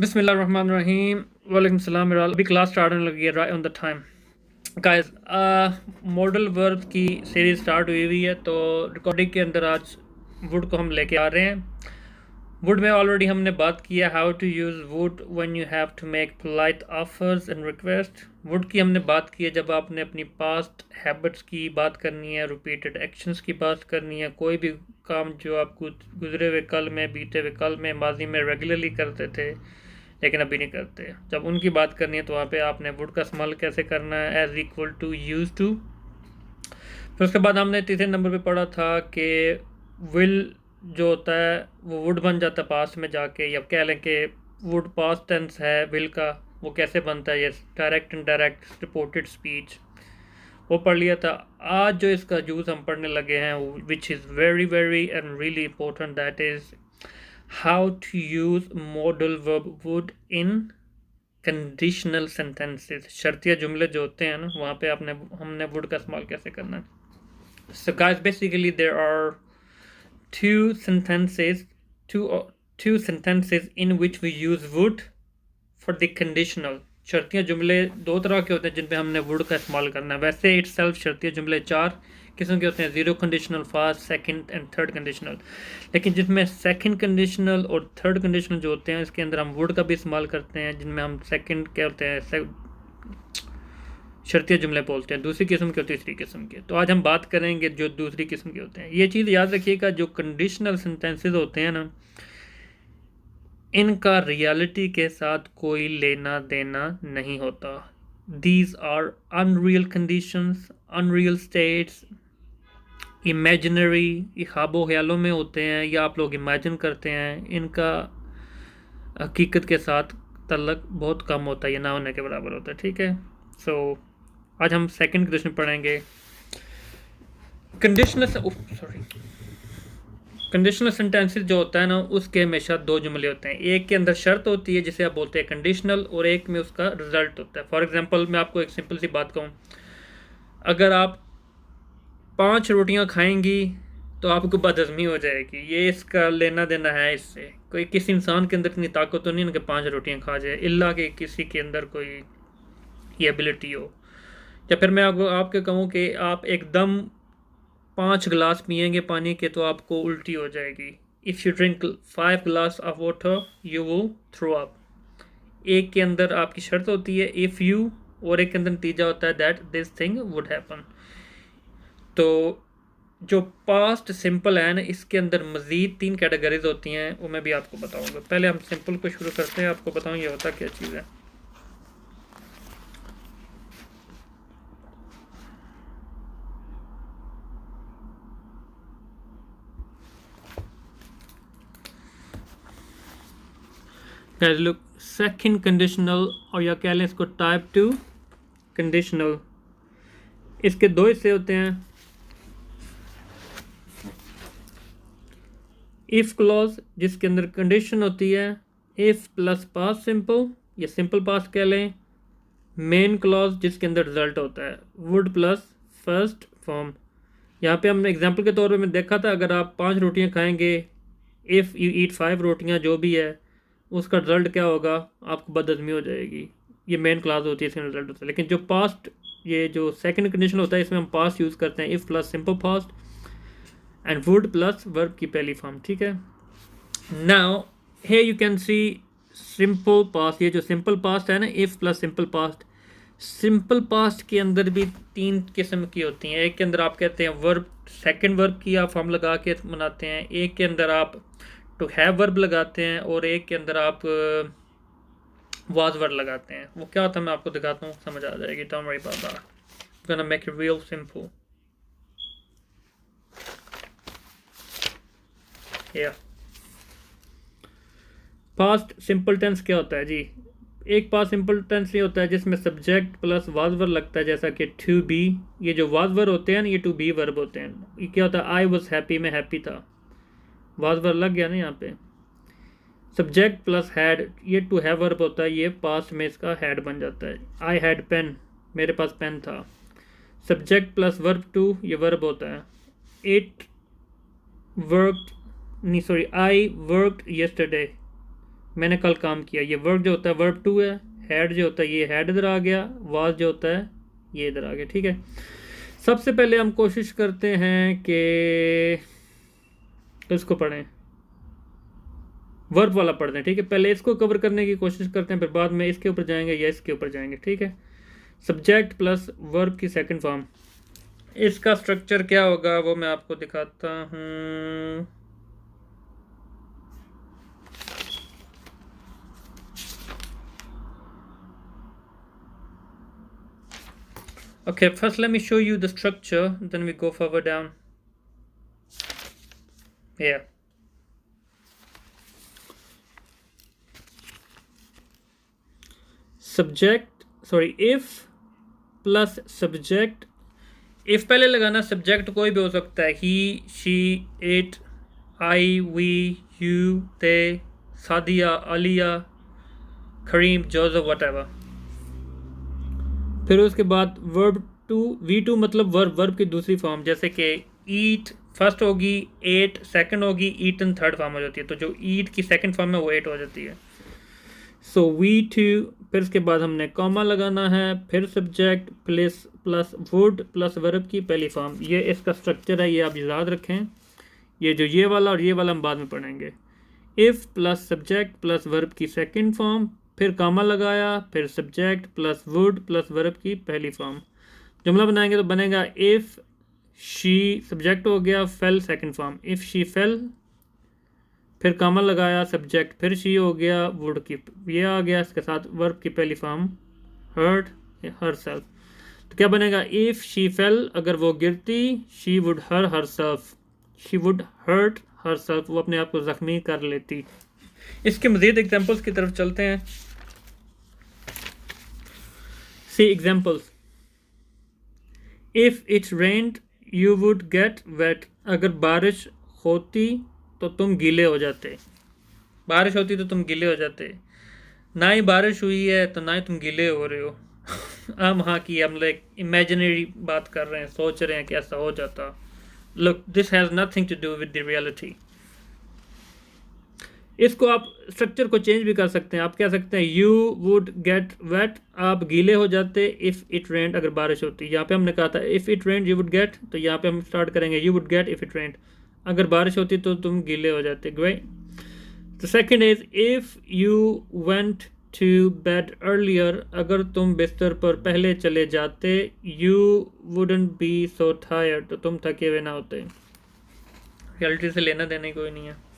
बिस्मिल्लाहिर्रहमानिर्रहीम वालेकुम सलाम मेरा अभी क्लास स्टार्ट होने लगी है right on the time guys. Modal verb की सीरीज स्टार्ट हुई हुई है तो रिकॉर्डिंग के अंदर आज वुड को हम लेके आ रहे हैं। वुड में ऑलरेडी हमने बात किया how to use would when you have to make polite offers and request. Would की हमने बात की है जब आपने अपनी पास्ट हैबिट्स की बात करनी है, रिपीटेड एक्शंस की बात करनी है, कोई भी काम जो आप गुजरे हुए कल में, बीते हुए कल में, माजी में रेगुलरली करते थे लेकिन अभी नहीं करते, जब उनकी बात करनी है तो वहाँ पे आपने वुड का इस्तेमाल कैसे करना है, as equal to use to. फिर उसके बाद हमने तीसरे नंबर पे पढ़ा था कि विल जो होता है वो वुड बन जाता है पास्ट में जाके, या कह लें कि वुड पास्ट टेंस है विल का, वो कैसे बनता है, ये direct and direct reported speech, वो पढ़ लिया था। आज जो इसका यूज़ हम पढ़ने लगे हैं which is very very and really important, that is how to use modal verb would in conditional sentences. शर्तिया जुमले जो होते हैं ना, वहाँ पे हमने वुड का इस्तेमाल कैसे करना है। So guys basically there are two sentences two sentences in which we use would for the conditional। शर्तिया जुमले दो तरह के होते हैं जिन पे हमने वुड का इस्तेमाल करना है। वैसे इट सेल्फ शर्तिया जुमले चार किस्म के होते हैं, zero conditional, fast, second and third conditional. लेकिन जिसमें सेकंड कंडीशनल और थर्ड कंडीशनल जो होते हैं इसके अंदर हम वुड का भी इस्तेमाल करते हैं, जिनमें हम सेकंड क्या होते हैं शर्तिया जुमले बोलते हैं, दूसरी किस्म के और तीसरी किस्म के। तो आज हम बात करेंगे जो दूसरी किस्म के होते हैं। ये चीज़ याद रखिएगा, जो कंडीशनल सेंटेंसेस होते हैं ना, इनका रियलिटी के साथ कोई लेना देना नहीं होता। These are unreal conditions, unreal states, imaginary, ये ख्वाबो ख्यालों में होते हैं या आप लोग इमेजिन करते हैं, इनका हकीकत के साथ तल्लक बहुत कम होता है, ये ना होने के बराबर होता है। ठीक है, सो आज हम सेकंड कंडीशन पढ़ेंगे। कंडीशनल सेंटेंसेस जो होता है ना, उसके हमेशा दो जुमले होते हैं। एक के अंदर शर्त होती है जिसे आप बोलते हैं कंडीशनल, और एक में उसका रिजल्ट होता है। फॉर एग्जांपल मैं आपको एक सिंपल सी बात कहूँ, अगर आप 5 रोटियां खाएंगी तो आपको बदहज़मी हो जाएगी, ये इसका लेना देना है इससे। कोई किसी इंसान के अंदर इतनी ताकत तो नहीं ना कि 5 रोटियां खा जाए, इल्ला कि किसी के अंदर कोई ये एबिलिटी हो। या फिर मैं आपके कहूँ कि आप एकदम 5 गिलास पियेंगे पानी के तो आपको उल्टी हो जाएगी। If you drink 5 glass of water you will throw up. एक के अंदर आपकी शर्त होती है इफ़ यू, और एक के अंदर नतीजा होता है that this thing would happen. तो जो पास्ट सिंपल है ना, इसके अंदर मज़ीद 3 कैटेगरीज होती हैं, वो मैं भी आपको बताऊंगा। पहले हम सिंपल को शुरू करते हैं, आपको बताऊँ ये होता क्या चीज़ है। लुक, सेकंड कंडीशनल, और या कह लें इसको टाइप 2 कंडीशनल, इसके दो हिस्से होते हैं। इफ़ क्लॉज जिसके अंदर कंडीशन होती है इफ़ प्लस पास्ट सिंपल या सिंपल पास्ट कह लें। मेन क्लॉज जिसके अंदर रिजल्ट होता है वुड प्लस फर्स्ट फॉर्म। यहाँ पे हमने एग्जांपल के तौर पे मैं देखा था, अगर आप 5 रोटियाँ खाएंगे, इफ़ यू ईट 5 रोटियाँ जो भी है, उसका रिजल्ट क्या होगा, आपको बदहज़मी हो जाएगी। ये मेन क्लॉज होती है, इसका रिजल्ट होता है। लेकिन जो पास्ट, ये जो सेकंड कंडीशन होता है, इसमें हम पास्ट यूज़ करते हैं, if plus simple past and would plus verb की पहली फॉर्म। ठीक है, now here you can see simple past. ये जो सिंपल पास्ट है ना, if plus simple past, simple past के अंदर भी 3 किस्म की होती हैं। एक के अंदर आप कहते हैं वर्ब, सेकंड वर्ब की आप फॉर्म लगा के बनाते हैं, एक के अंदर आप टू हैव वर्ब लगाते हैं, और एक के अंदर आप वाज वर्ब लगाते हैं। वो क्या होता है मैं आपको दिखाता हूँ, समझ आ जाएगी। Don't worry about that, gonna make it real simple. या पास्ट सिंपल टेंस क्या होता है जी, एक पास्ट सिंपल टेंस ये होता है जिसमें सब्जेक्ट प्लस वाज वर्ब लगता है, जैसा कि टू बी। ये जो वाज वर्ब होते हैं ना, ये टू बी वर्ब होते हैं। ये क्या होता है, आई वॉज हैप्पी, मैं हैप्पी था, वाज वर्ब लग गया ना यहाँ पे। सब्जेक्ट प्लस हैड, ये टू हैव वर्ब होता है, ये पास्ट में इसका हैड बन जाता है। आई हैड पेन, मेरे पास पेन था। सब्जेक्ट प्लस वर्ब टू, ये वर्ब होता है। इट वर्कड, नहीं सॉरी, आई वर्कड येस्टरडे, मैंने कल काम किया। ये वर्क जो होता है वर्ब टू है, हैड जो होता है ये हैड इधर आ गया, वाज जो होता है ये इधर आ गया। ठीक है, सबसे पहले हम कोशिश करते हैं कि इसको पढ़ें, वर्ब वाला पढ़ते हैं। ठीक है, पहले इसको कवर करने की कोशिश करते हैं, फिर बाद में इसके ऊपर जाएंगे या इसके ऊपर जाएंगे। ठीक है, सब्जेक्ट प्लस वर्ब की सेकंड फॉर्म, इसका स्ट्रक्चर क्या होगा वो मैं आपको दिखाता हूँ। Okay, first let me show you the structure, then we go further down. Here. Subject, sorry, if plus subject, if पहले लगाना, सब्जेक्ट कोई भी हो सकता है, he, she, it, I, we, you, they, Sadia, Alia, Karim, Joseph, whatever. फिर उसके बाद वर्ब टू, वी टू मतलब वर्ब की दूसरी फॉर्म, जैसे कि ईट फर्स्ट होगी, एट सेकंड होगी, ईटन थर्ड फॉर्म हो जाती है, तो जो ईट की सेकंड फॉर्म है वो एट हो जाती है। सो वी टू, फिर उसके बाद हमने कॉमा लगाना है, फिर subject plus would plus verb की पहली फॉर्म। ये इसका स्ट्रक्चर है, ये आप याद रखें। ये जो ये वाला और ये वाला हम बाद में पढ़ेंगे। If plus subject plus verb की सेकंड फॉर्म, फिर कामा लगाया, फिर subject plus would plus verb की पहली फॉर्म। जुमला बनाएंगे तो बनेगा इफ़ शी, सब्जेक्ट हो गया, fail second form, if she fail, फिर कामा लगाया, सब्जेक्ट, फिर शी हो गया, वुड की ये आ गया, इसके साथ वर्ब की पहली फॉर्म हर्ट, हर सेल्फ। तो क्या बनेगा, इफ़ शी फेल, अगर वो गिरती, she would herself, she would hurt herself, वो अपने आप को ज़ख्मी कर लेती। इसके मज़ीद एग्जाम्पल्स की तरफ चलते हैं। See examples, if it's rained you would get wet, अगर बारिश होती तो तुम गीले हो जाते, बारिश होती तो तुम गीले हो जाते। ना ही बारिश हुई है तो ना ही तुम गीले हो रहे हो। हम हाँ की हम लाइक इमेजिनरी बात कर रहे हैं, सोच रहे हैं कि ऐसा हो जाता। Look, this has nothing to do with the reality. इसको आप स्ट्रक्चर को चेंज भी कर सकते हैं, आप कह सकते हैं यू वुड गेट वेट, आप गीले हो जाते, इफ़ इट रेंड, अगर बारिश होती। यहाँ पे हमने कहा था if it rained you would get, तो यहाँ पे हम स्टार्ट करेंगे you would get if it rained, अगर बारिश होती तो तुम गीले हो जाते। Great. The second is if you went to bed earlier, अगर तुम बिस्तर पर पहले चले जाते, you wouldn't be so tired, तो तुम थके हुए ना होते। रियलिटी से लेना देने कोई नहीं है।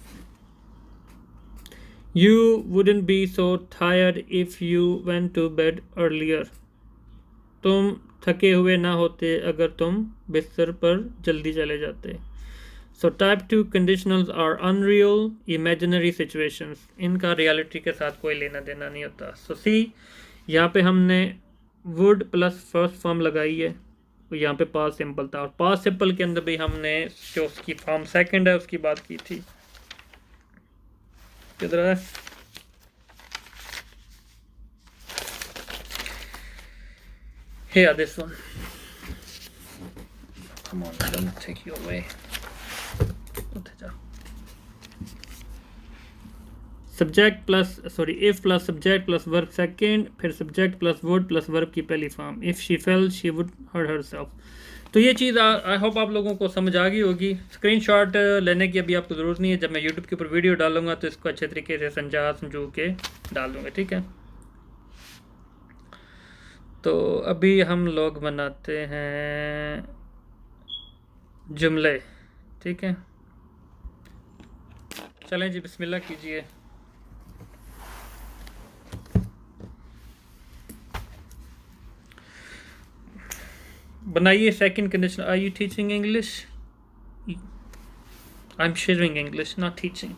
You wouldn't be so tired if you went to bed earlier, तुम थके हुए ना होते अगर तुम बिस्तर पर जल्दी चले जाते। So type two conditionals are unreal imaginary situations, इनका रियलिटी के साथ कोई लेना देना नहीं होता। सो सी, यहाँ पे हमने वुड प्लस फर्स्ट फॉर्म लगाई है, तो यहाँ पे पास्ट सिंपल था, और पास्ट सिंपल के अंदर भी हमने जो उसकी फॉर्म सेकंड है उसकी बात की थी। किधर है? Here, this one. Come on, don't take you away. Subject plus sorry if plus subject plus verb second, फिर subject plus would plus verb की पहली form, if she fell she would hurt herself. तो ये चीज़ I hope आप लोगों को समझ आ गई होगी। स्क्रीनशॉट लेने की अभी आपको ज़रूरत नहीं है, जब मैं यूट्यूब के ऊपर वीडियो डालूंगा तो इसको अच्छे तरीके से समझू के डाल दूँगा। ठीक है, तो अभी हम लोग बनाते हैं जुमले। ठीक है, चलें जी, बिस्मिल्लाह कीजिए। बनाइए second condition. Are you teaching English? I am sharing English, not teaching.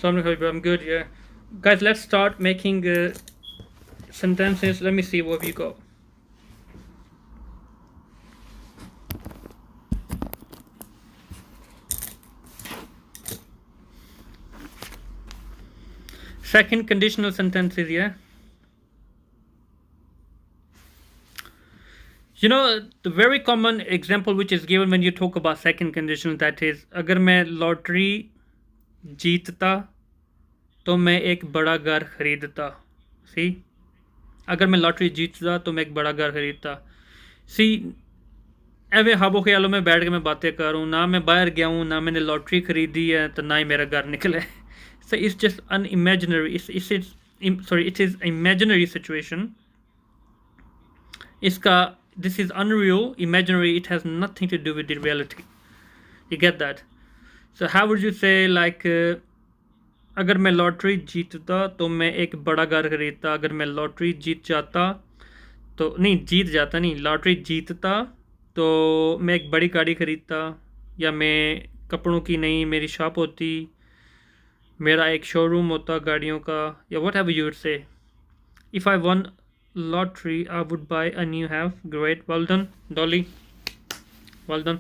I'm good, yeah. Guys, let's start making sentences. Let me see what we got. Second conditional sentences, yeah. You know, the very common example which is given when you talk about second condition, that is, अगर मैं lottery जीतता तो मैं एक बड़ा घर खरीदता. सी, अगर मैं लॉटरी जीतता तो मैं एक बड़ा घर खरीदता. सी, एवे हाबो ख्यालों में बैठ के मैं बातें कर रहा हूँ, ना मैं बाहर गया हूँ, ना मैंने लॉटरी खरीदी है, तो ना ही मेरा घर निकला है. So it's just an imaginary, it is imaginary situation. इसका, this is unreal, imaginary, it has nothing to do with the reality. You get that? So how would you say, like, अगर मैं लॉटरी जीतता तो मैं एक बड़ा घर खरीदता. अगर मैं लॉटरी जीत जाता तो नहीं, जीत जाता नहीं, लॉटरी जीतता तो मैं एक बड़ी गाड़ी खरीदता, या मैं कपड़ों की नहीं मेरी शॉप होती, मेरा एक शोरूम होता गाड़ियों का, या what ever you would say. If I one lottery I would buy a new house. Great, well done Dolly, well done.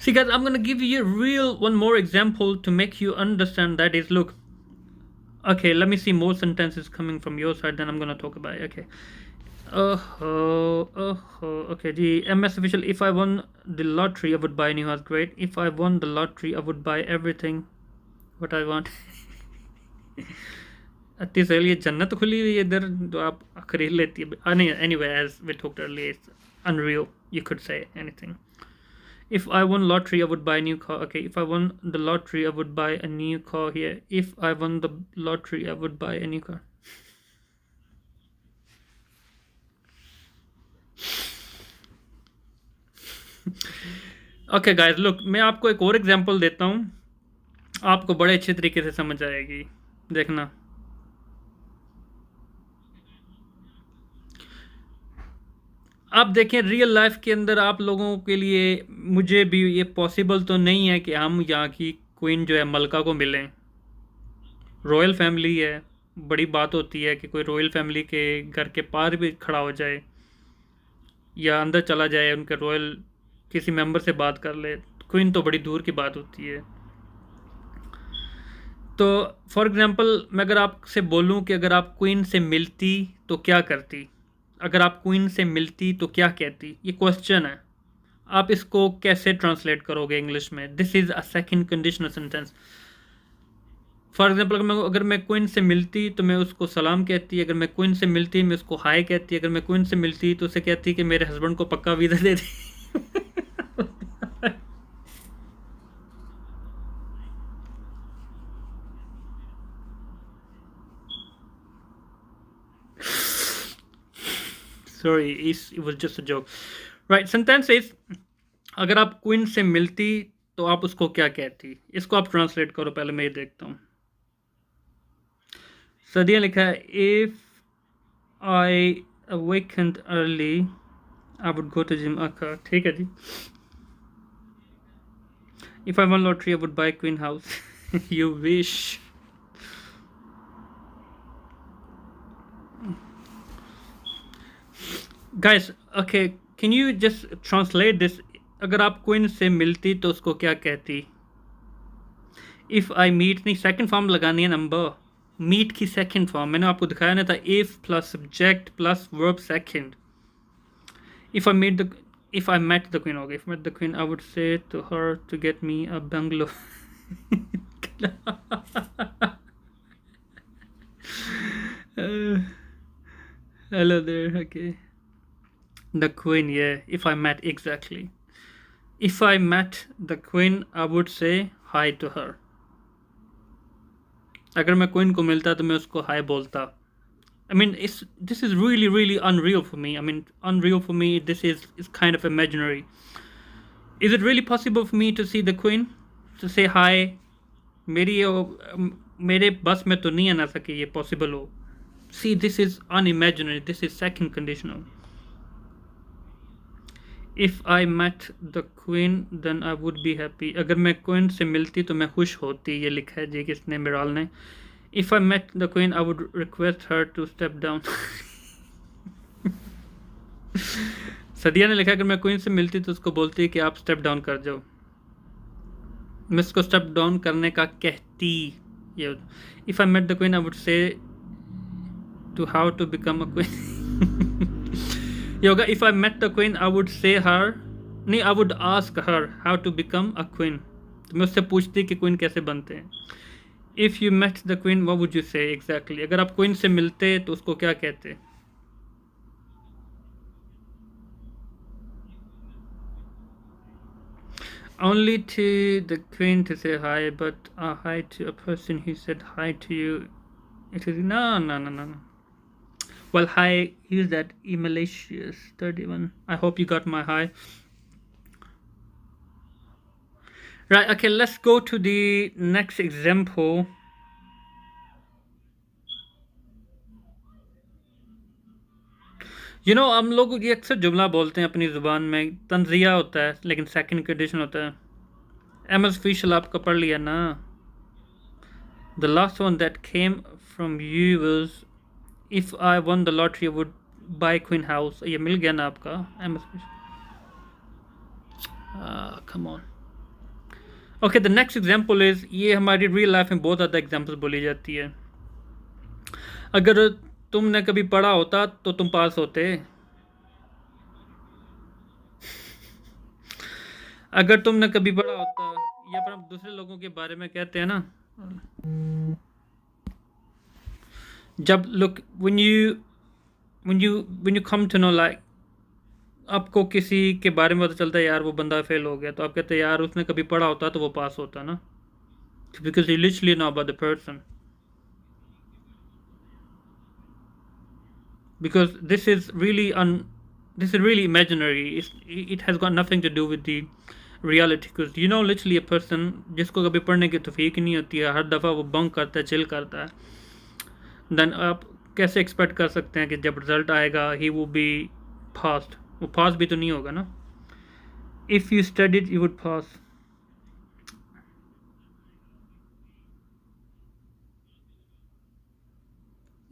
See guys, I'm gonna give you one more example to make you understand. That is, look, okay, let me see more sentences coming from your side, then I'm gonna talk about it. Okay. Okay, the MS official, if I won the lottery I would buy a new house. Great. If I won the lottery I would buy everything what I want. इतनी सही ये जन्नत खुली हुई है इधर तो आप खरीद लेती है. नहीं, anyway, as we talked earlier, it's unreal. You could say anything. If I won lottery I would buy a new car. Okay, if I won the lottery I would buy a new car here. If I won the lottery I would buy a new car. Okay guys, look, मैं आपको एक और example देता हूँ, आपको बड़े अच्छे तरीके से समझ आएगी, देखना. आप देखें, रियल लाइफ के अंदर आप लोगों के लिए, मुझे भी ये पॉसिबल तो नहीं है कि हम यहाँ की क्वीन जो है मलका को मिलें. रॉयल फैमिली है, बड़ी बात होती है कि कोई रॉयल फैमिली के घर के पार भी खड़ा हो जाए या अंदर चला जाए, उनके रॉयल किसी मेंबर से बात कर ले. क्वीन तो बड़ी दूर की बात होती है. तो फॉर एग्ज़ाम्पल, मैं अगर आपसे बोलूं कि अगर आप क्वीन से मिलती तो क्या करती, अगर आप क्वीन से मिलती तो क्या कहती, ये क्वेश्चन है. आप इसको कैसे ट्रांसलेट करोगे इंग्लिश में? This is a second conditional sentence. For example, अगर मैं क्वीन से मिलती तो मैं उसको सलाम कहती, अगर मैं क्वीन से मिलती मैं उसको हाय कहती, अगर मैं क्वीन से मिलती तो उसे कहती कि मेरे हस्बैंड को पक्का visa they the. Sorry, it was just a joke. Right, sentence is, अगर आप क्वीन से मिलती तो आप उसको क्या कहती. इसको आप ट्रांसलेट करो, पहले मैं ये देखता हूँ. सदिया लिखा है, if I awakened early I would go to gym. अच्छा, ठीक है जी. If I won lottery I would buy queen house. You wish. Guys, okay, can you just translate this? अगर आप क्वीन से मिलती तो उसको क्या कहती. इफ़ आई मीट नहीं, सेकंड फॉर्म लगानी है नंबर. मीट की सेकंड फॉर्म मैंने आपको दिखाया ना था, if plus subject plus verb second. If I met the, if I met the queen, okay, if met the queen I would say to her to get me a bungalow. Hello there. Okay, the queen, yeah. If I met, exactly, if I met the queen I would say hi to her. अगर मैं queen को मिलता तो मैं उसको हाय बोलता. I mean, this is really unreal for me. I mean, unreal for me. This is kind of imaginary. Is it really possible for me to see the queen, to say hi? मेरे बस में तो नहीं आना सके ये possible हो. See, this is unimaginary. This is second conditional. If I met the queen then I would be happy. अगर मैं क्वीन से मिलती तो मैं खुश होती. ये लिखा है जी किसने, मिराल ने. If I met the queen I would request her to step down. सदिया ने लिखा, अगर मैं क्वीन से मिलती तो उसको बोलती कि आप स्टेप डाउन कर जाओ. मैं उसको स्टेप डाउन करने का कहती. ये, If I met the queen I would say to how to become a queen. Yoga, if I met the queen, I would say her, नहीं, I would ask her how to become a queen. तो मैं उससे पूछती कि queen कैसे बनते हैं. If you met the queen, what would you say exactly? अगर आप क्वीन से मिलते तो उसको क्या कहते? Only to the queen to say hi, but hi to a person who said hi to you. It is no. Well, hi, use that malicious 31. I hope you got my hi. Right, okay, let's go to the next example. You know, हम लोग ये अक्सर जुमला बोलते हैं अपनी ज़ुबान में, तंजिया होता है लेकिन सेकंड कंडीशन होता है. एमएस फिशल आपका पढ़ लिया ना. The last one that came from you was if I won the lottery I would buy Queen House. ये मिल गया ना आपका MS फिशल. Come on. Okay, the next example is, ये हमारी रियल लाइफ में बहुत ज़्यादा एग्जाम्पल्स बोली जाती है. अगर तुमने कभी पढ़ा होता तो तुम पास होते. अगर तुमने कभी पढ़ा होता, या पर हम दूसरे लोगों के बारे में कहते हैं ना, जब look when you come to know, like आपको किसी के बारे में पता चलता है यार वो बंदा फेल हो गया, तो आप कहते हैं यार उसने कभी पढ़ा होता तो वो पास होता ना, because you literally know about the person. Because this is really imaginary. It has got nothing to do with the reality. Because you know, literally a person जिसको कभी पढ़ने की तौफीक नहीं होती है, हर दफ़ा वो बंक करता है, चिल करता है, देन आप कैसे एक्सपेक्ट कर सकते हैं कि जब रिजल्ट आएगा ही वो बी फास्ट? वो फास्ट भी तो नहीं होगा ना. If you studied you would pass.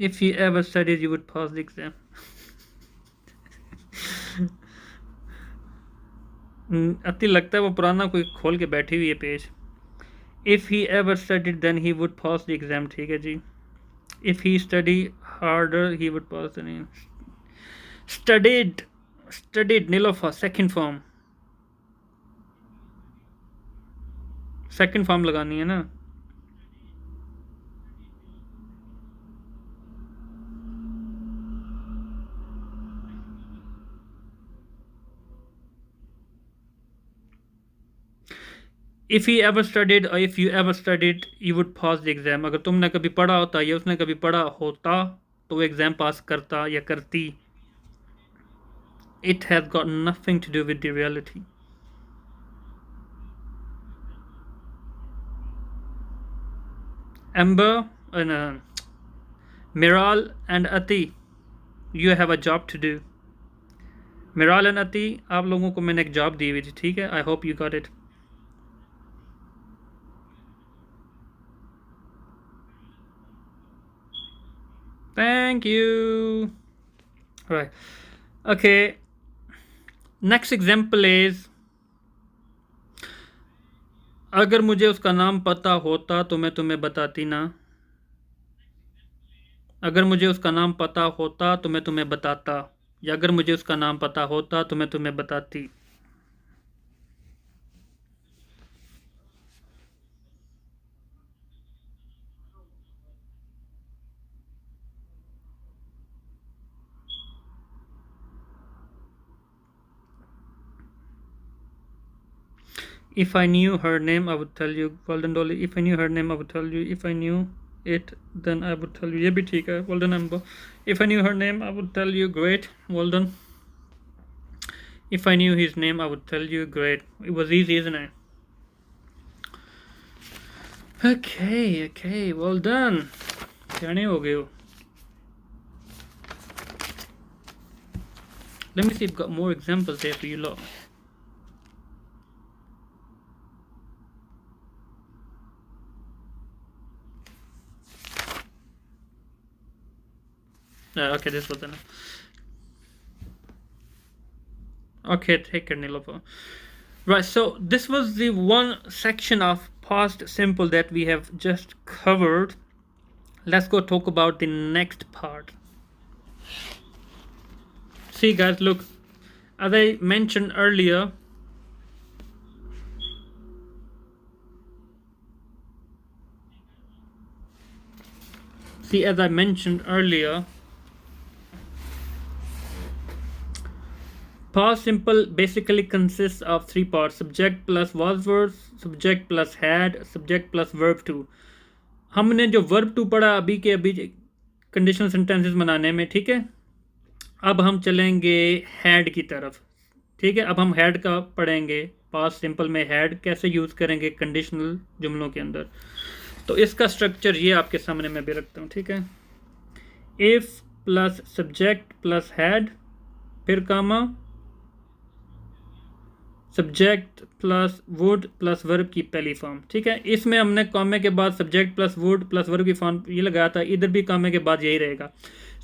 If you ever studied, you would pass the exam. अति लगता है वो पुराना कोई खोल के बैठी हुई है page. If he ever studied, then he would pass the exam. ठीक है जी. If he study harder, he would pass the name. Studied Nilofa, second form. Second form लगानी है ना. If he ever studied or if you ever studied, you would pass the exam. अगर तुमने कभी पढ़ा होता या उसने कभी पढ़ा होता तो वो एग्ज़ाम पास करता या करती. It has got nothing to do with the reality. Amber and Miral and Ati, you have a job to do. Miral and Ati, आप लोगों को मैंने एक जॉब दी हुई थी, ठीक है? I hope you got it. Thank you. Right. Okay. Next example is, अगर मुझे उसका नाम पता होता तो मैं तुम्हें बताती ना. अगर मुझे उसका नाम पता होता तो मैं तुम्हें बताता, या अगर मुझे उसका नाम पता होता तो मैं तुम्हें बताती. If I knew her name, I would tell you. Golden Dolly. If I knew her name, I would tell you. If I knew it, then I would tell you. ये भी ठीक है. Well done, Amber. If I knew her name, I would tell you. Great. Well done. If I knew his name, I would tell you. Great. It was easy, isn't it? Okay. Well done. सियाने हो गए हो. Let me see if I've got more examples there for you lot. Okay, this was enough. Okay, take care, Nilofa. Right, so this was the one section of past simple that we have just covered. Let's go talk about the next part. See guys, look, as I mentioned earlier, past simple basically consists of three parts: subject plus was verb, subject plus had, subject plus verb to. हमने जो verb to पढ़ा अभी के अभी conditional sentences बनाने में, ठीक है। अब हम चलेंगे हैड की तरफ, ठीक है। अब हम हैड का पढ़ेंगे, पास्ट सिंपल में हैड कैसे यूज़ करेंगे कंडीशनल जुमलों के अंदर। तो इसका स्ट्रक्चर ये आपके सामने मैं भी रखता हूँ, ठीक है। If plus subject plus had, फिर comma, subject plus would plus verb की पहली फॉर्म, ठीक है। इसमें हमने कामे के बाद subject plus would plus verb की फॉर्म ये लगाया था, इधर भी कामे के बाद यही रहेगा।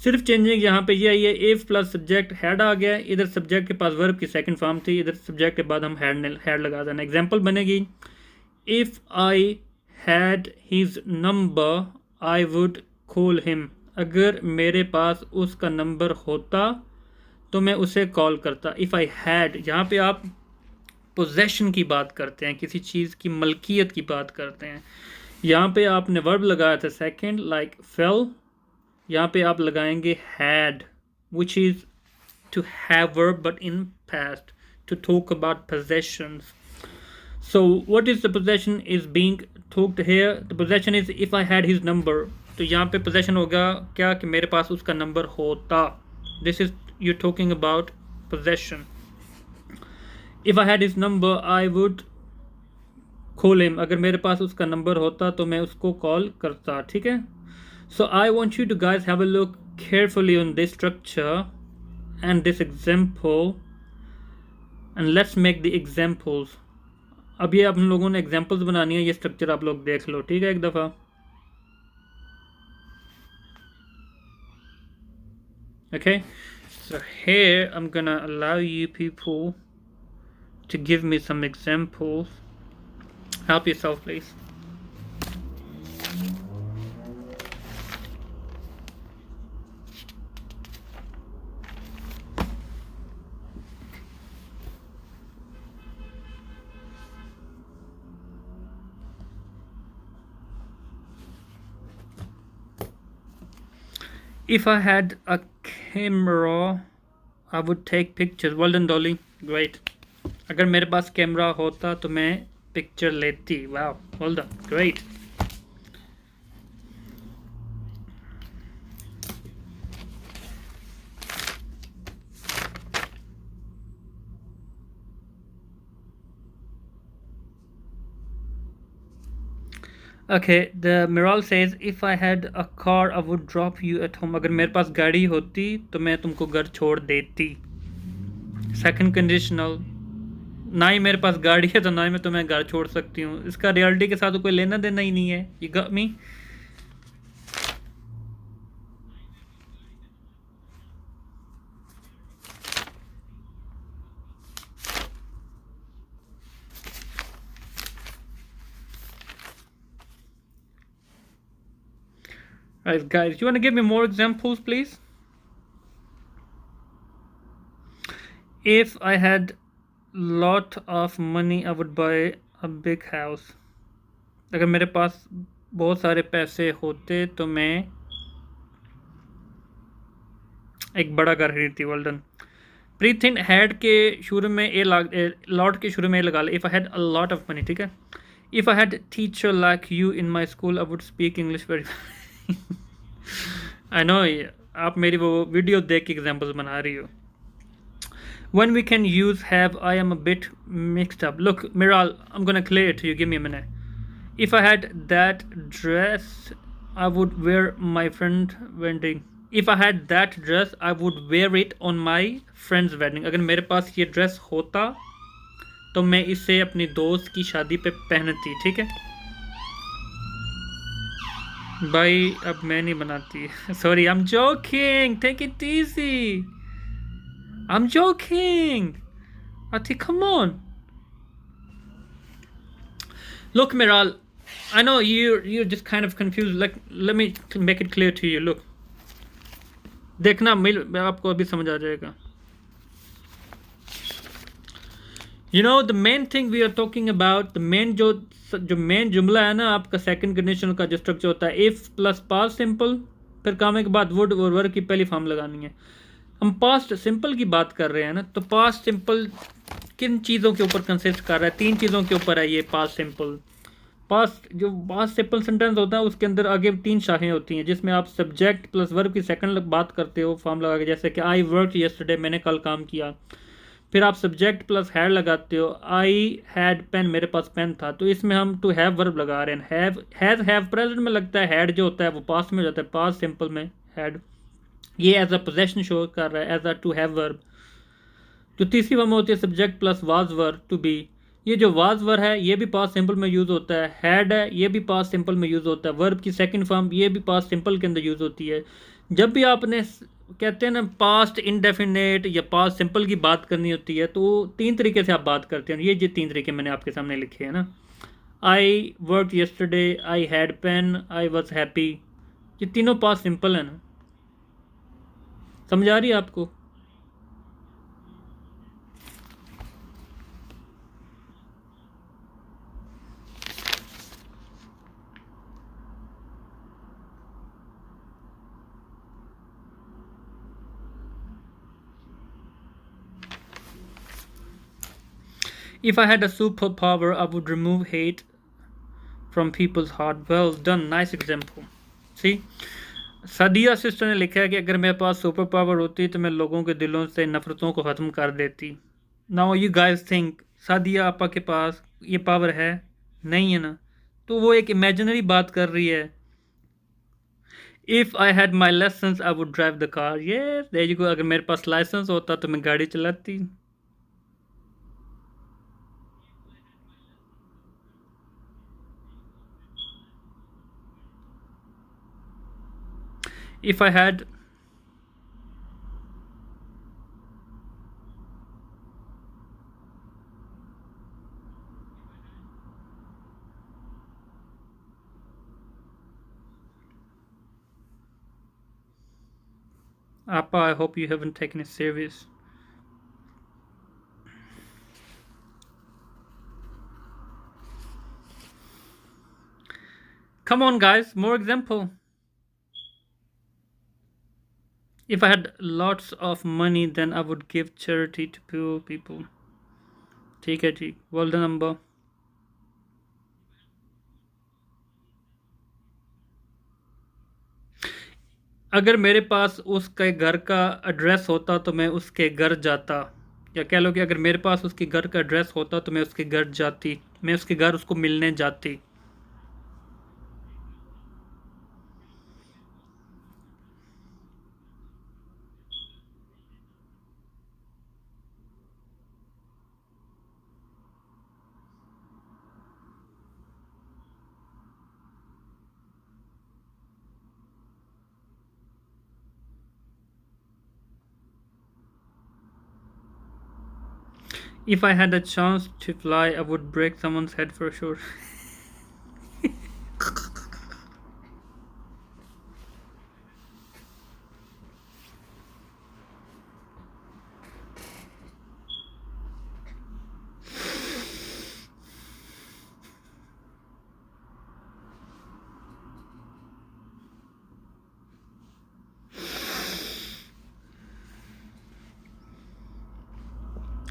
सिर्फ चेंजिंग यहाँ पे ये आई है, इफ़ प्लस सब्जेक्ट हैड आ गया, इधर सब्जेक्ट के पास वर्ब की सेकंड फॉर्म थी, इधर सब्जेक्ट के बाद हम हैड लगा देना। एग्जांपल बनेगी, if I had his number I would call him. अगर मेरे पास उसका नंबर होता तो मैं उसे कॉल करता। इफ़ आई हैड, यहाँ पे आप पोजेशन की बात करते हैं, किसी चीज़ की मलकियत की बात करते हैं। यहाँ पे आपने वर्ब लगाया था सेकंड, लाइक फेल। यहाँ पे आप लगाएंगे had, which is to have verb but in past, to talk about possessions. So what is the possession is being talked here? The possession is if I had his number. तो यहाँ पे possession होगा क्या, कि मेरे पास उसका number होता। This is you're talking about possession. If I had his number I would call him. अगर मेरे पास उसका नंबर होता तो मैं उसको कॉल करता, ठीक है। So I want you to guys have a look carefully on this structure and this example, and let's make the examples. अब ये आप लोगों ने एग्जाम्पल्स बनानी है, ये स्ट्रक्चर आप लोग देख लो, ठीक है, एक दफ़ा। Okay, so here I'm gonna allow you people to give me some examples. Help yourself, please. If I had a camera, I would take pictures. Well done, Dolly. Great. अगर मेरे पास कैमरा होता तो मैं पिक्चर लेती. Wow. Well done. Great. Okay, the Miral says if I had a car I would drop you at home. अगर मेरे पास गाड़ी होती तो मैं तुमको घर छोड़ देती. सेकंड कंडीशनल, ना ही मेरे पास गाड़ी है तो ना ही मैं तुम्हें घर छोड़ सकती हूँ. इसका रियलिटी के साथ तो कोई लेना देना ही नहीं है. You got me? Right, guys, you want to give me more examples, please? If I had lot of money, I would buy a big house. अगर मेरे पास बहुत सारे पैसे होते तो मैं एक बड़ा घर खरीदती. Well done. Preet think had के शुरू में ए लॉट के शुरू में लगा ले. If I had a lot of money, ठीक है. If I had teacher like you in my school I would speak English very. I know आप मेरी वो वीडियो देख के एग्जाम्पल्स बना रही हो. When we can use have, I am a bit mixed up. Look, Miral, I'm gonna clear it to you. Give me a minute. If I had that dress, I would wear my friend wedding. If I had that dress, I would wear it on my friend's wedding. अगर मेरे पास ये dress होता तो मैं इसे अपनी दोस्त की शादी पे पहनती. ठीक है भाई, अब मैं नहीं बनाती. Sorry, I'm joking. Take it easy. I'm joking. Ati, come on. Look, Miral, I know you're just kind of confused. Like, let me make it clear to you. Look, देखना मिल आपको अभी समझ आ जाएगा. You know the main thing we are talking about the main जो main जुमला है ना आपका सेकंड कंडीशन का जो स्ट्रक्चर होता है, इफ प्लस पास्ट सिंपल, फिर काम के बाद वुड और वर्क की पहली फॉर्म लगानी है। हम पास्ट सिंपल की बात कर रहे हैं ना, तो पास्ट सिंपल किन चीज़ों के ऊपर कंसिस्ट कर रहा है? तीन चीज़ों के ऊपर है ये पास्ट सिंपल। पास्ट जो पास्ट सिंपल सेंटेंस होता है उसके अंदर आगे तीन शाखें होती हैं, जिसमें आप सब्जेक्ट प्लस वर्ब की सेकंड बात करते हो फॉर्म लगा के, जैसे कि आई वर्क यस्टरडे, मैंने कल काम किया। फिर आप सब्जेक्ट प्लस हैड लगाते हो, आई हैड पेन, मेरे पास पेन था। तो इसमें हम टू हैव वर्ब लगा रहे हैं। हैव प्रेजेंट में लगता है, हैड जो होता है वो पास्ट में हो जाता है, पास्ट सिंपल में हैड। ये एज अ पोजेशन शो कर रहा है, as a to have verb. जो तीसरी फॉर्म होती है subject plus was verb, to be. ये जो वाज वर्ब है ये भी पास्ट सिंपल में यूज़ होता है। हैड है ये भी पास्ट सिंपल में यूज़ होता है। वर्ब की सेकंड फॉर्म ये भी पास्ट सिंपल के अंदर यूज़ होती है। जब भी आपने कहते हैं ना पास्ट इंडेफिनेट या पास्ट सिंपल की बात करनी होती है, तो तीन तरीके से आप बात करते हैं। ये जो तीन तरीके मैंने आपके सामने लिखे हैं ना, I work yesterday, I had pen, I was happy, ये तीनों पास्ट सिंपल है ना। समझ आ रही है आपको? If I had a superpower, I would remove hate from people's heart. Well done, nice example. See, Sadia sister ने लिखा है कि अगर मेरे पास सुपर पावर होती तो मैं लोगों के दिलों से नफरतों को ख़त्म कर देती। Now you guys think, Sadia आपा के पास ये पावर है? नहीं है ना, तो वो एक इमेजिनरी बात कर रही है। If I had my license I would drive the car. ये देयर यू गो, अगर मेरे पास लाइसेंस होता तो मैं गाड़ी चलाती। If I had Appa, I hope you haven't taken it serious. Come on guys, more example. If I had lots of money then I would give charity to poor people. ठीक है, ठीक, well done number. अगर मेरे पास उसके घर का address होता तो मैं उसके घर जाता, या कह लो कि अगर मेरे पास उसके घर का एड्रेस होता तो मैं उसके घर जाती, मैं उसके घर उसको मिलने जाती। If I had a chance to fly, I would break someone's head for sure.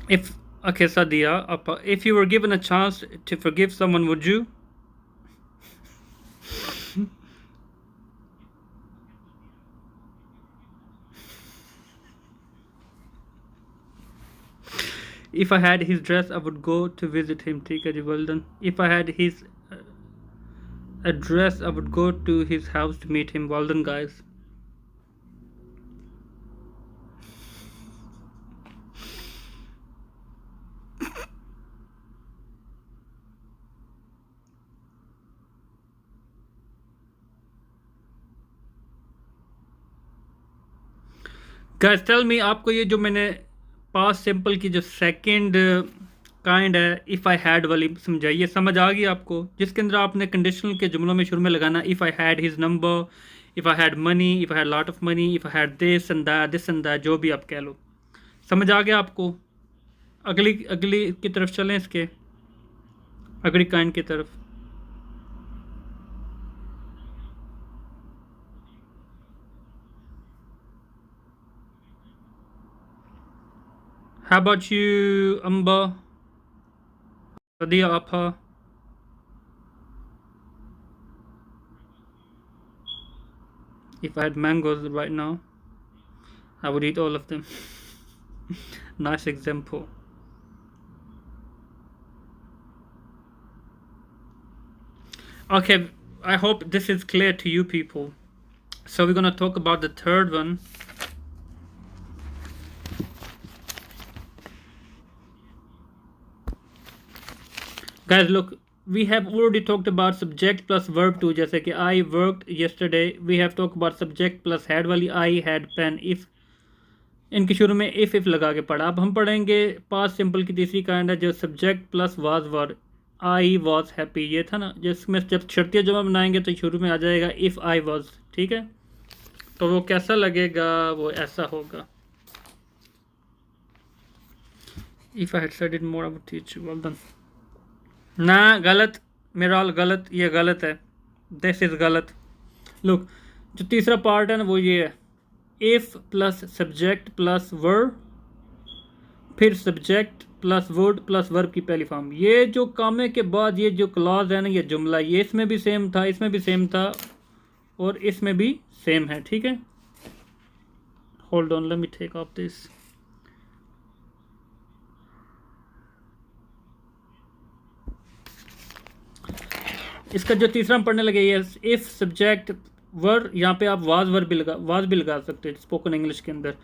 If okay, Sadia, if you were given a chance to forgive someone, would you? If I had his dress, I would go to visit him. ठीक है जी, well done. If I had his address, I would go to his house to meet him. Well done, guys. Guys, tell me, आपको ये जो मैंने past simple की जो second kind है if I had वाली समझाई, ये समझ आ गई आपको? जिसके अंदर आपने कंडीशनल के जुमलों में शुरू में लगाना if I had his number, if I had money, if I had lot of money, if I had this and that, जो भी आप कह लो। समझ आ गया आपको? अगली अगली की तरफ चलें, इसके अगली काइंड की तरफ। How about you, Amba? Sadia Apha? If I had mangoes right now, I would eat all of them. Nice example. Okay, I hope this is clear to you people. So we're gonna talk about the third one. Guys, look, we have already talked about subject plus verb too. जैसे कि I worked yesterday. We have talked about subject plus had वाली I had pen. If इनके शुरू में if लगा के पढ़ा। अब हम पढ़ेंगे पास्ट सिंपल की तीसरी काइंड है, जो subject plus was were. I was happy, ये था ना, जिसमें जब शर्तिया जमा बनाएंगे तो शुरू में आ जाएगा इफ़ आई वॉज। ठीक है, तो वो कैसा लगेगा, वो ऐसा होगा। If I had studied more I would teach you, well done. ना, गलत, मेरा गलत, ये गलत है, दिस इज़ गलत। लुक, जो तीसरा पार्ट है ना वो ये है, if plus subject plus verb, फिर subject plus word plus verb की पहली फॉर्म। ये जो कामे के बाद ये जो क्लॉज है ना, ये जुमला, ये इसमें भी सेम था, इसमें भी सेम था, और इसमें भी सेम है। ठीक है, hold on, let me take off this. इसका जो तीसरा हम पढ़ने लगे, ये इफ सब्जेक्ट वर्ड, यहाँ पे आप वाज भी लगा सकते हैं स्पोकन इंग्लिश के अंदर।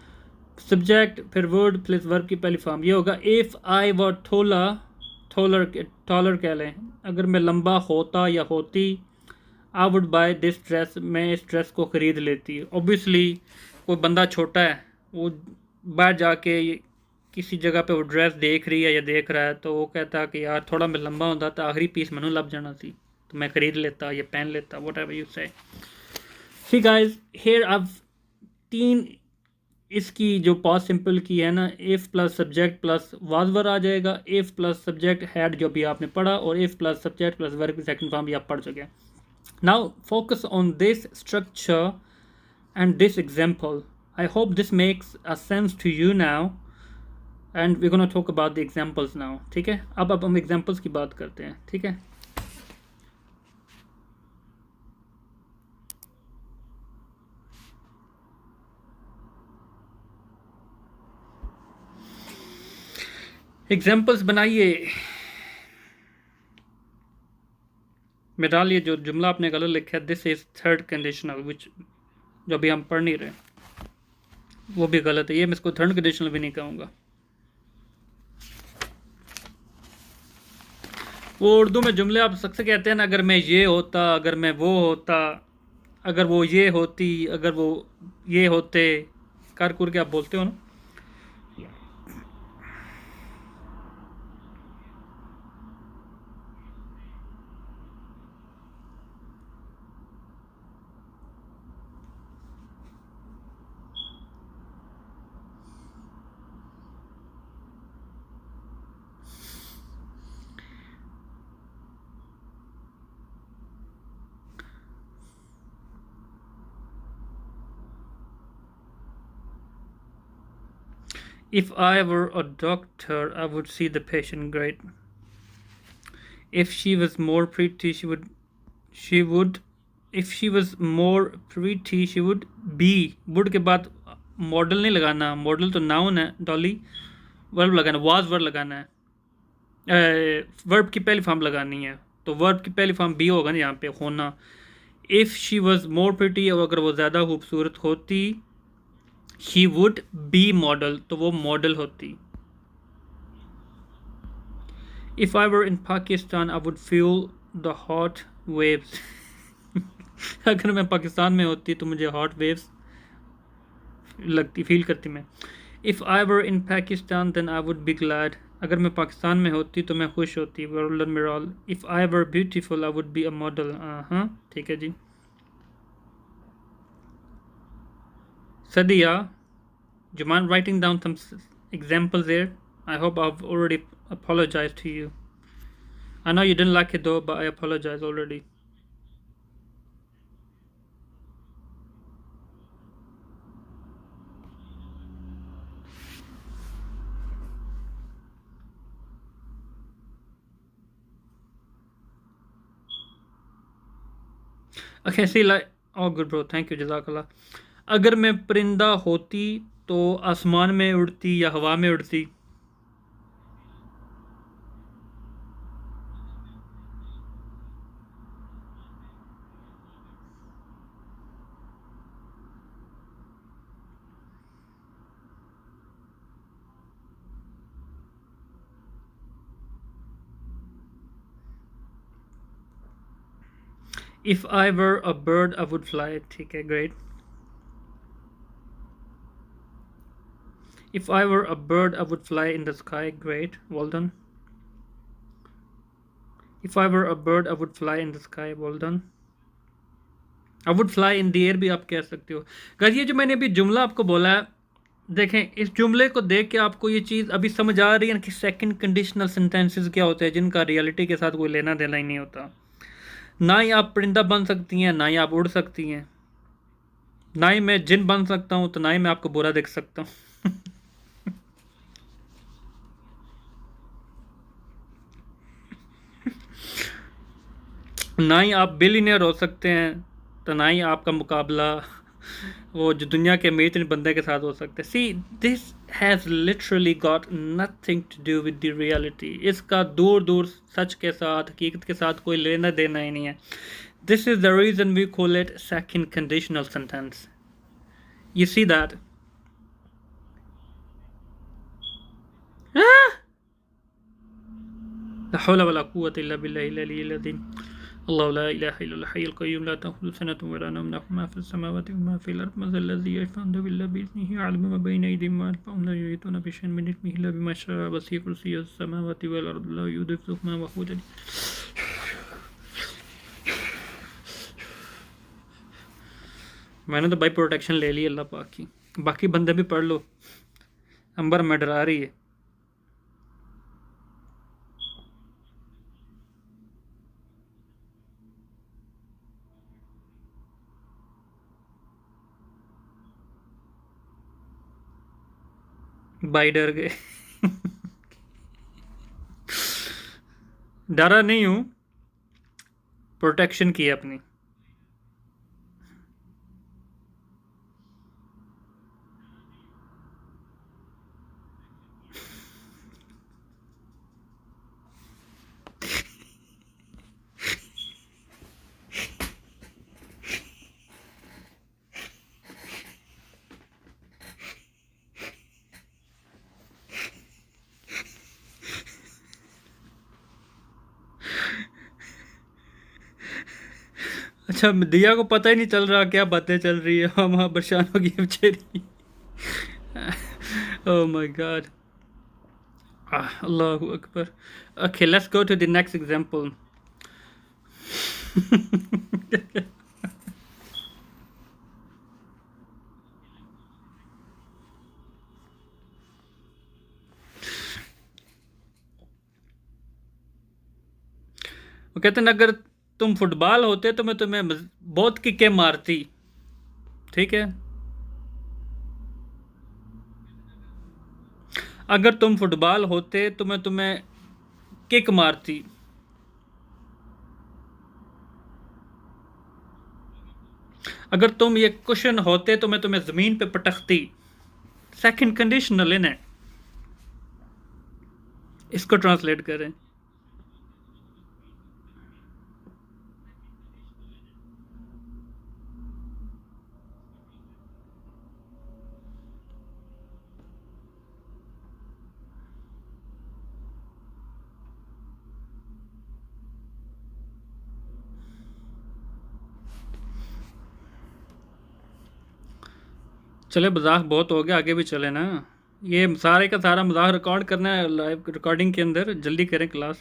सब्जेक्ट फिर वर्ड प्लस वर्ब की पहली फॉर्म, ये होगा इफ़ आई वर टॉलर कह लें, अगर मैं लंबा होता या होती, I would by this dress, मैं इस ड्रेस को ख़रीद लेती। ऑब्वियसली कोई बंदा छोटा है, वो बाहर जाके किसी जगह पे वो ड्रेस देख रही है या देख रहा है, तो वो कहता है कि यार थोड़ा मैं लंबा होता तो आखिरी पीस मैनू लग जाना सी, तो मैं ख़रीद लेता या पहन लेता, वट एवर यू से। सी गाइज, हेयर अब तीन इसकी जो पास्ट सिंपल की है ना, if plus subject plus was were आ जाएगा, इफ़ प्लस सब्जेक्ट हैड जो भी आपने पढ़ा, और इफ़ प्लस सब्जेक्ट प्लस वर्ब की सेकंड फॉर्म भी आप पढ़ चुके हैं। Now focus on this structure and this example. I hope this makes a sense to you now, and we gonna talk about the examples now. ठीक है, अब हम एग्जांपल्स की बात करते हैं। ठीक है, एग्जाम्पल्स बनाइए। मेरा ये जो जुमला आपने गलत लिखा है, दिस इज थर्ड कंडीशनल, विच जो भी हम पढ़ नहीं रहे, वो भी गलत है। ये मैं इसको थर्ड कंडीशनल भी नहीं कहूँगा। वो उर्दू में जुमले आप सबसे कहते हैं ना, अगर मैं ये होता, अगर मैं वो होता, अगर वो ये होती, अगर वो ये होते, कर के आप बोलते हो ना। If I were a doctor, I would see the patient great. If she was more pretty, she would, if she was more pretty, she would be, would के बाद मॉडल नहीं लगाना, मॉडल तो नाउन है, डॉली, वर्ब लगाना, was verb लगाना है, verb की पहली फॉर्म लगानी है, तो वर्ब की पहली फॉर्म बी होगा ना यहाँ पे, होना। If she was more pretty, अगर वो ज़्यादा खूबसूरत होती, ही वुड बी मॉडल, तो वो मॉडल होती। If I were in Pakistan, I would feel the hot waves. अगर मैं पाकिस्तान में होती तो मुझे हॉट वेव्स लगती, फील करती मैं। If I were in Pakistan then I would be glad, अगर मैं पाकिस्तान में होती तो मैं खुश होती। Miral, if I were beautiful I would be a model. हाँ, ठीक है जी। Sadia, do you mind writing down some examples there? I hope I've already apologized to you. I know you didn't like it though, but I apologize already. Okay, see, like, oh good bro, thank you, जज़ाकल्लाह। अगर मैं परिंदा होती तो आसमान में उड़ती या हवा में उड़ती? If I were a bird, I would fly. ठीक है, great. If I were a bird, I would fly in the sky. Great, well done. If I were a bird, I would fly in the sky. Well done. I would fly in the air भी आप कह सकते हो। Guys ये जो मैंने अभी जुमला आपको बोला है, देखें इस जुमले को देख के आपको ये चीज़ अभी समझ आ रही है कि सेकंड कंडीशनल सेंटेंसेस क्या होते हैं जिनका रियलिटी के साथ कोई लेना देना ही नहीं होता। ना ही आप परिंदा बन सकती हैं, ना ही आप उड़ सकती हैं, ना ही मैं जिन बन सकता हूँ, तो ना ही मैं आपको बुरा देख सकता हूँ। ना ही आप बिलियनियर हो सकते हैं, तो ना ही आपका मुकाबला वो जो दुनिया के अमीर तरीन बंदे के साथ हो सकता है। See this has literally got nothing to do with the reality. इसका दूर दूर सच के साथ, हकीकत के साथ कोई लेना देना ही नहीं है। This is the reason we call it second conditional sentence. You see that? ला हौला वला कुव्वता इल्ला बिल्लाहिल अलिय्यिल अज़ीम। अल्लाहु ला इलाहा इल्लल्लाह हय्युल क़य्यूम ला तअख़ुज़ुहु सिनतुन व ला नौम लहु मा फ़िस समावाति व मा फ़िल अर्ज़ि मन ज़ल्लज़ी यशफ़अु इंदहु इल्ला बिइज़्निहि यअलमु मा बैना अयदीहिम व मा ख़ल्फ़हुम ला युहीतूना बिशैइन मिन इल्मिहि इल्ला बिमा शाअ वसिअ कुर्सियुहु समावाति वल अर्ज़ ला युऊदुहुमा व हुवल अली। मैंने तो भाई प्रोटेक्शन ले ली अल्लाह पाक की, बाकी बंदे भी पढ़ लो। अंबर में डरा रही है। भाई डर गए। डरा नहीं हूं, प्रोटेक्शन की है अपनी। अच्छा, दिया को पता ही नहीं चल रहा क्या बातें चल रही है, हम वहाँ परेशान हो गई बेचारी। ओह माय गॉड, अल्लाहु अकबर। Okay, let's go to the next example. वो कहते हैं अगर तुम फुटबॉल होते तो मैं तुम्हें बहुत किकें मारती। ठीक है, अगर तुम फुटबॉल होते तो मैं तुम्हें किक मारती। अगर तुम ये कुशन होते तो मैं तुम्हें ज़मीन पे पटकती। सेकंड कंडीशनल इन है, इसको ट्रांसलेट करें। चले, मजाक बहुत हो गया, आगे भी चले ना। ये सारे का सारा मजाक रिकॉर्ड करना है लाइव रिकॉर्डिंग के अंदर, जल्दी करें क्लास।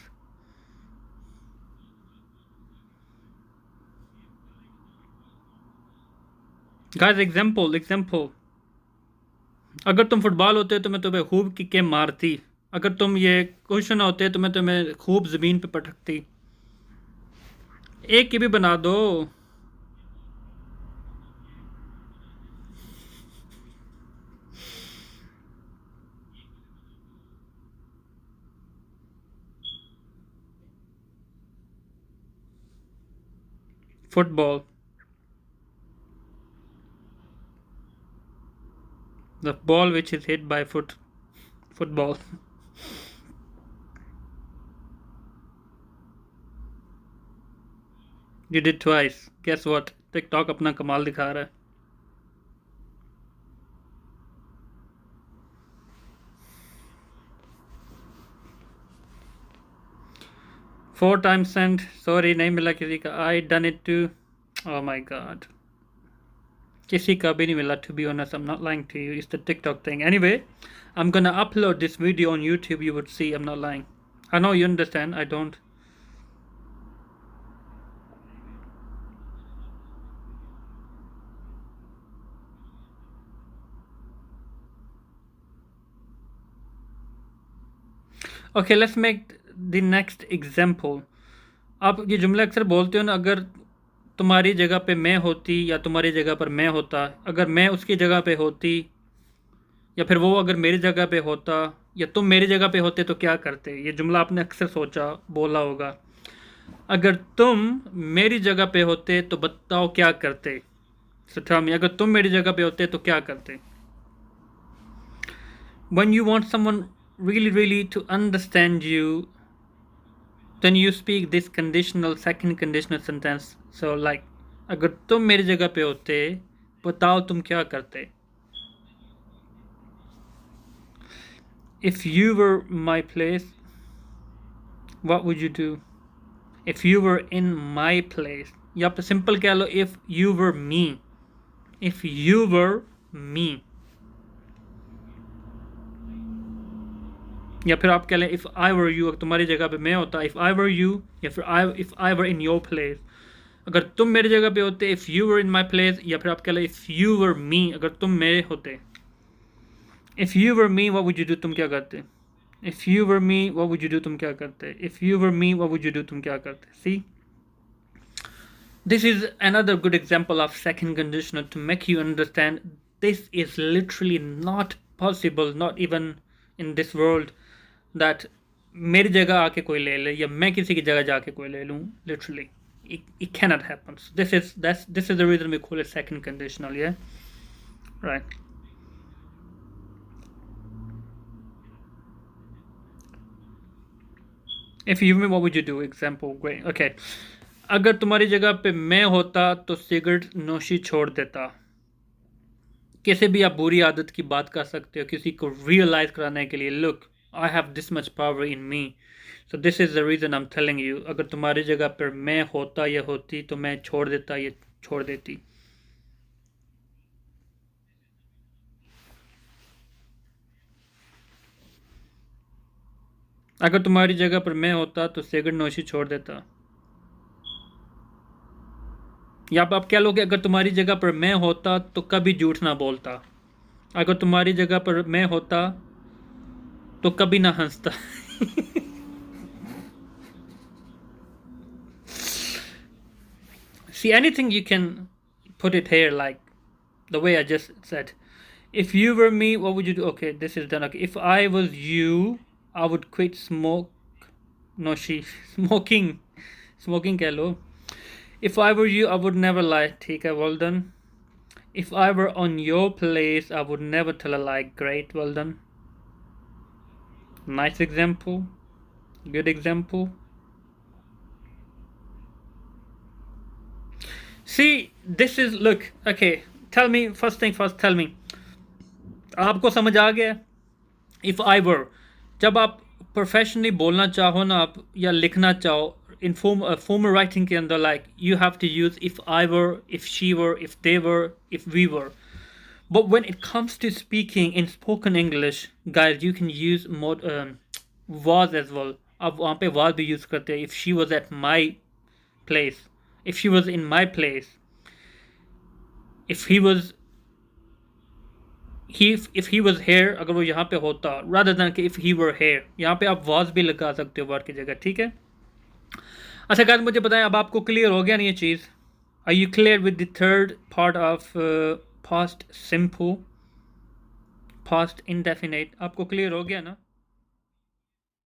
गाइस एग्जांपल, अगर तुम फुटबॉल होते तो मैं तुम्हें खूब किकें मारती। अगर तुम ये क्वेश्चन होते तो मैं तुम्हें खूब ज़मीन पे पटकती। एक की भी बना दो। Football. The ball which is hit by football. You did twice. Guess what, TikTok अपना कमाल दिखा रहा है। 4 times sent। सॉरी नहीं मिला किसी का। I done it too. Oh my god, किसी का भी नहीं मिला। To be honest, I am not lying to you, it's the TikTok thing. Anyway, I am gonna upload this video on YouTube, you would see I'm not lying. I know you understand, I don't. Okay, let's make the next example. आप ये जुमला अक्सर बोलते हो ना, अगर तुम्हारी जगह पे मैं होती या तुम्हारी जगह पर मैं होता, अगर मैं उसकी जगह पे होती या फिर वो अगर मेरी जगह पे होता या तुम मेरी जगह पे होते तो क्या करते। ये जुमला आपने अक्सर सोचा, बोला होगा। अगर तुम मेरी जगह पे होते तो बताओ क्या करते। सठामी, अगर तुम मेरी जगह पे होते तो क्या करते। When you want someone really to understand you, then you speak this conditional second conditional sentence. So like, अगर तुम मेरी जगह पे होते बताओ तुम क्या करते। If you were my place, what would you do? If you were in my place, या आप सिंपल कह लो if you were me, if you were me, या फिर आप कह लें if I were you, अगर तुम्हारी जगह पे मैं होता if I were you, या फिर if I were in your place, अगर तुम मेरी जगह पे होते if you were in my place, या फिर आप कह लें if you were me, अगर तुम मेरे होते। if you were me what would you do, तुम क्या करते। if you were me what would you do, तुम क्या करते। if you were me what would you do, तुम क्या करते। See, this is another good example of second conditional to make you understand this is literally not possible, not even in this world, that मेरी जगह आके कोई ले ले या मैं किसी की जगह जाके कोई ले लूँ। Literally, it cannot happen. So this is the reason we call it second conditional. Yeah, right. If you me, what would you do? Example, great. Okay. अगर तुम्हारी जगह पे मैं होता तो सिगरेट नोशी छोड़ देता। किसी भी आप बुरी आदत की बात कर सकते हो किसी को रियलाइज कराने के लिए। Look, I have this much power in me, so this is the reason I am telling you. अगर तुम्हारी जगह पर मैं होता या होती तो मैं छोड़ देता या छोड़ देती। अगर तुम्हारी जगह पर मैं होता तो सिगरेट नोशी छोड़ देता। या आप क्या लोगे, अगर तुम्हारी जगह पर मैं होता तो कभी झूठ ना बोलता। अगर तुम्हारी जगह पर मैं होता तो कभी ना हंसता। See, anything you can put it here like the way I just said. If you were me, what would you do? Okay, this is done. Okay, if I was you, I would quit No, smoking. Smoking keh lo. If I were you, I would never lie. ठीक है, well done. If I were on your place, I would never tell a lie. Great, well done. Nice example. Good example. See, this is, look, okay, tell me, first thing first, tell me, आपको समझ आ गया। If I वर, जब आप professionally बोलना चाहो ना आप या लिखना चाहो इन फॉर्मल राइटिंग के अंदर, like you have to use if I were, if she were, if they were, if we were. But when it comes to speaking in spoken English, guys, you can use was as well. आप वहाँ पे was भी use करते हैं। If she was at my place, if she was in my place, if he was he if he was here, अगर वो यहाँ पे होता, रादर दैन कि इफ़ ही वर हेयर, यहाँ पे आप वाज भी लगा सकते हो वर की जगह, ठीक है। अच्छा गाइस, मुझे बताएं अब आपको क्लियर हो गया नहीं ये चीज़? Are you clear with the third part of past simple, past indefinite? आपको क्लियर हो गया ना?